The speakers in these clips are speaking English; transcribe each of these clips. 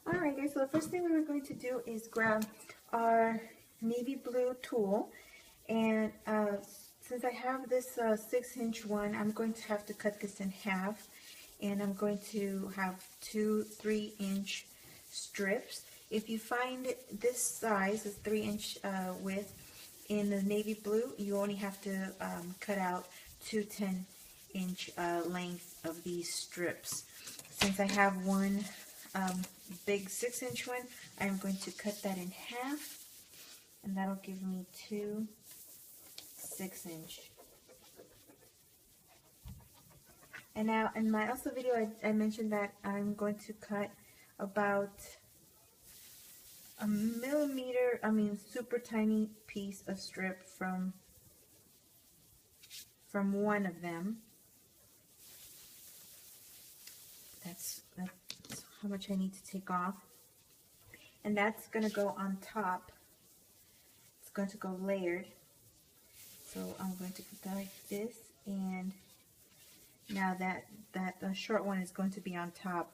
Alright guys, so the first thing we were going to do is grab our navy blue tool, and since I have this 6-inch one, I'm going to have to cut this in half, and I'm going to have two 3-inch strips. If you find this size is 3-inch width in the navy blue, you only have to cut out two 10-inch length of these strips. Since I have one big 6-inch one, I'm going to cut that in half, and that'll give me two 6-inch. And now in my also video, I mentioned that I'm going to cut about a millimeter, super tiny piece of strip from one of them. That's how much I need to take off. And that's going to go on top. It's going to go layered. So I'm going to put that like this, and now that short one is going to be on top,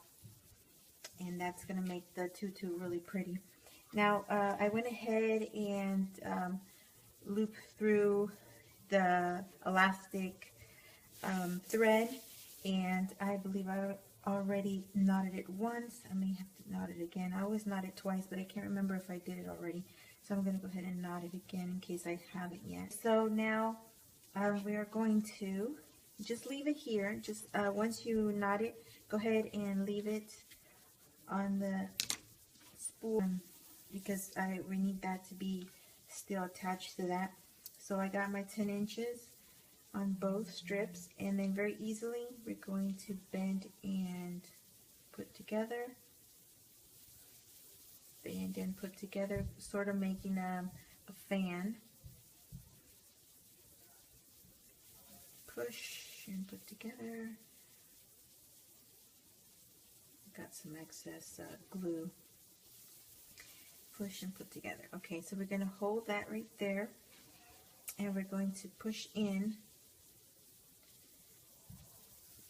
and that's going to make the tutu really pretty. Now I went ahead and looped through the elastic thread, and I believe I already knotted it once. I may have to knot it again. I always knot it twice, but I can't remember if I did it already. So I'm going to go ahead and knot it again in case I haven't yet. So now we are going to just leave it here. Just once you knot it, go ahead and leave it on the spool, because we need that to be still attached to that. So I got my 10 inches on both strips, and then very easily we're going to bend and put together, bend and put together, sort of making a fan. Push and put together. Got some excess glue. Push and put together. Okay, so we're going to hold that right there, and we're going to push in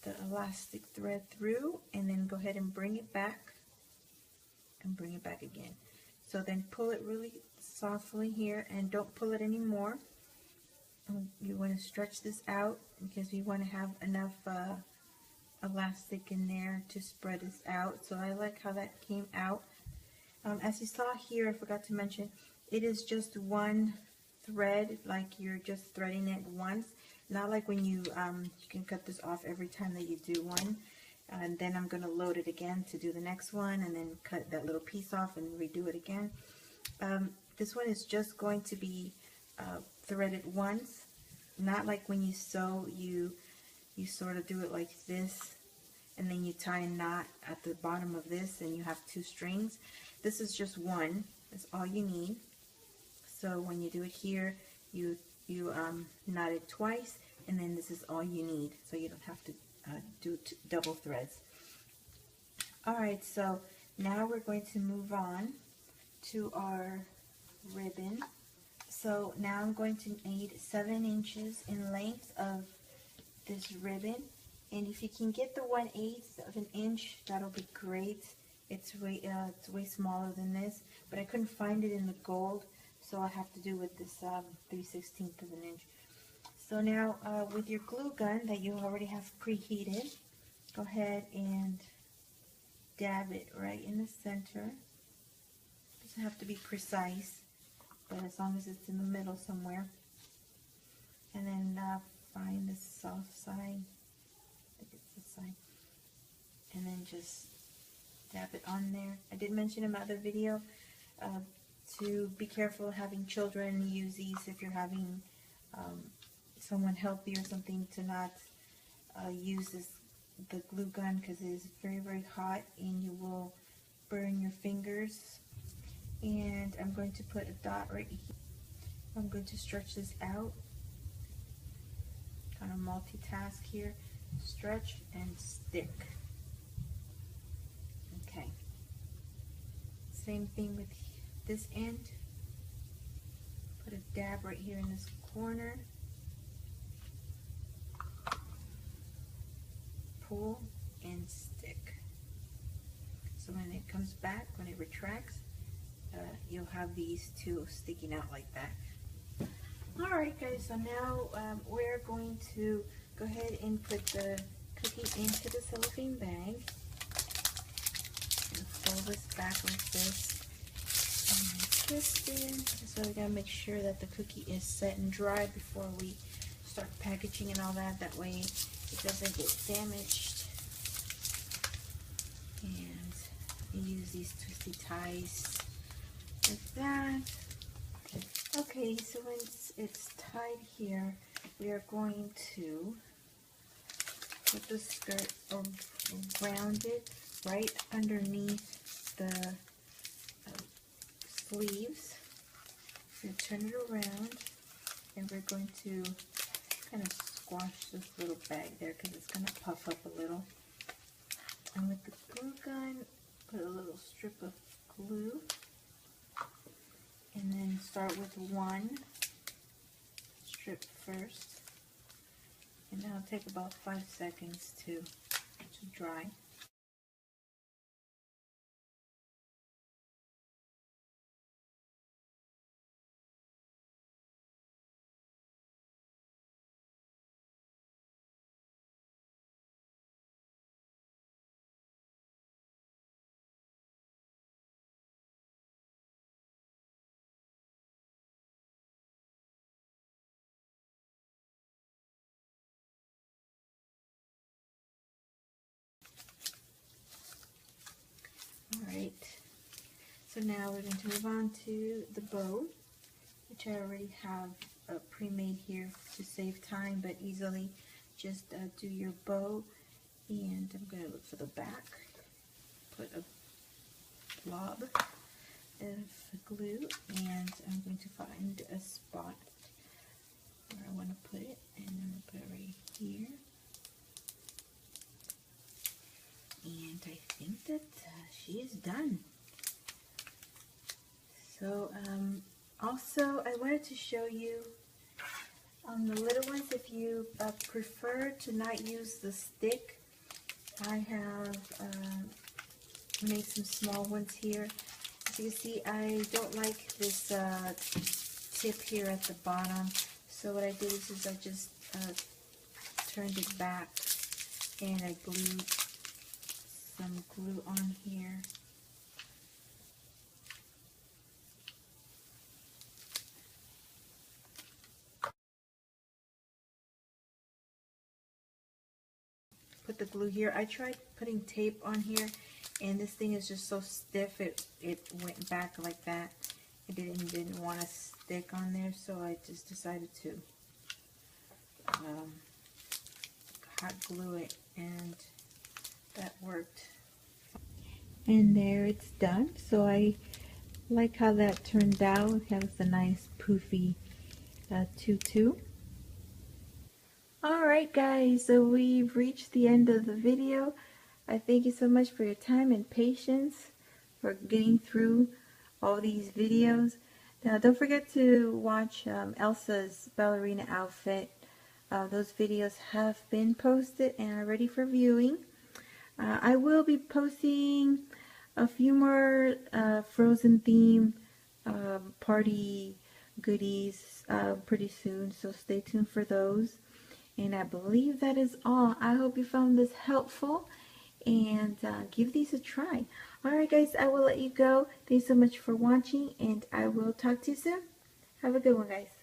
the elastic thread through, and then go ahead and bring it back, and bring it back again. So then pull it really softly here, and don't pull it anymore. You want to stretch this out because we want to have enough elastic in there to spread this out. So I like how that came out. As you saw here, I forgot to mention, it is just one thread, like you're just threading it once. Not like when you can cut this off every time that you do one. And then I'm going to load it again to do the next one, and then cut that little piece off and redo it again. This one is just going to be threaded once. Not like when you sew, you sort of do it like this, and then you tie a knot at the bottom of this, and you have two strings. This is just one. That's all you need. So when you do it here, you knot it twice, and then this is all you need, so you don't have to do double threads. Alright, so now we're going to move on to our ribbon. So now I'm going to need 7 inches in length of this ribbon, and if you can get the 1/8 of an inch, that'll be great. It's way smaller than this, but I couldn't find it in the gold, so I have to do with this 3/16 of an inch. So now with your glue gun that you already have preheated, go ahead and dab it right in the center. Doesn't have to be precise, but as long as it's in the middle somewhere. And then find the soft side. I think it's this side. And then just dab it on there. I did mention in my other video to be careful having children use these if you're having someone healthy or something, to not use the glue gun, because it is very, very hot and you will burn your fingers. And I'm going to put a dot right here. I'm going to stretch this out. Kind of multitask here. Stretch and stick. Okay. Same thing with this end. Put a dab right here in this corner. Pull and stick. So when it comes back, when it retracts, you'll have these two sticking out like that. Alright guys, so now we're going to go ahead and put the cookie into the cellophane bag and fold this back like this and twist it. So we gotta make sure that the cookie is set and dry before we start packaging and all that. That way it doesn't get damaged. And you use these twisty ties like that. Okay, so once it's tied here, we are going to put the skirt around it right underneath the sleeves. We're going to turn it around and we're going to kind of squash this little bag there because it's going to puff up a little. And with the glue gun, put a little strip of glue. And then start with one strip first, and that'll take about 5 seconds to dry. Alright, so now we're going to move on to the bow, which I already have pre-made here to save time, but easily just do your bow. And I'm going to look for the back, put a blob of glue, and I'm going to find a spot where I want to put it, and I'm going to put it right here. And I think that she is done. So also I wanted to show you on the little ones, if you prefer to not use the stick, I have made some small ones here. As you can see, I don't like this tip here at the bottom, so what I did is I just turned it back and I glued some glue on here. Put the glue here. I tried putting tape on here, and this thing is just so stiff, it went back like that. It didn't want to stick on there, so I just decided to hot glue it, and that worked. And there it's done. So I like how that turned out. It has a nice poofy tutu. Alright guys, so we've reached the end of the video. I thank you so much for your time and patience for getting through all these videos. Now don't forget to watch Elsa's ballerina outfit. Those videos have been posted and are ready for viewing. I will be posting a few more Frozen theme party goodies pretty soon, so stay tuned for those. And I believe that is all. I hope you found this helpful, and give these a try. Alright guys, I will let you go. Thanks so much for watching, and I will talk to you soon. Have a good one, guys.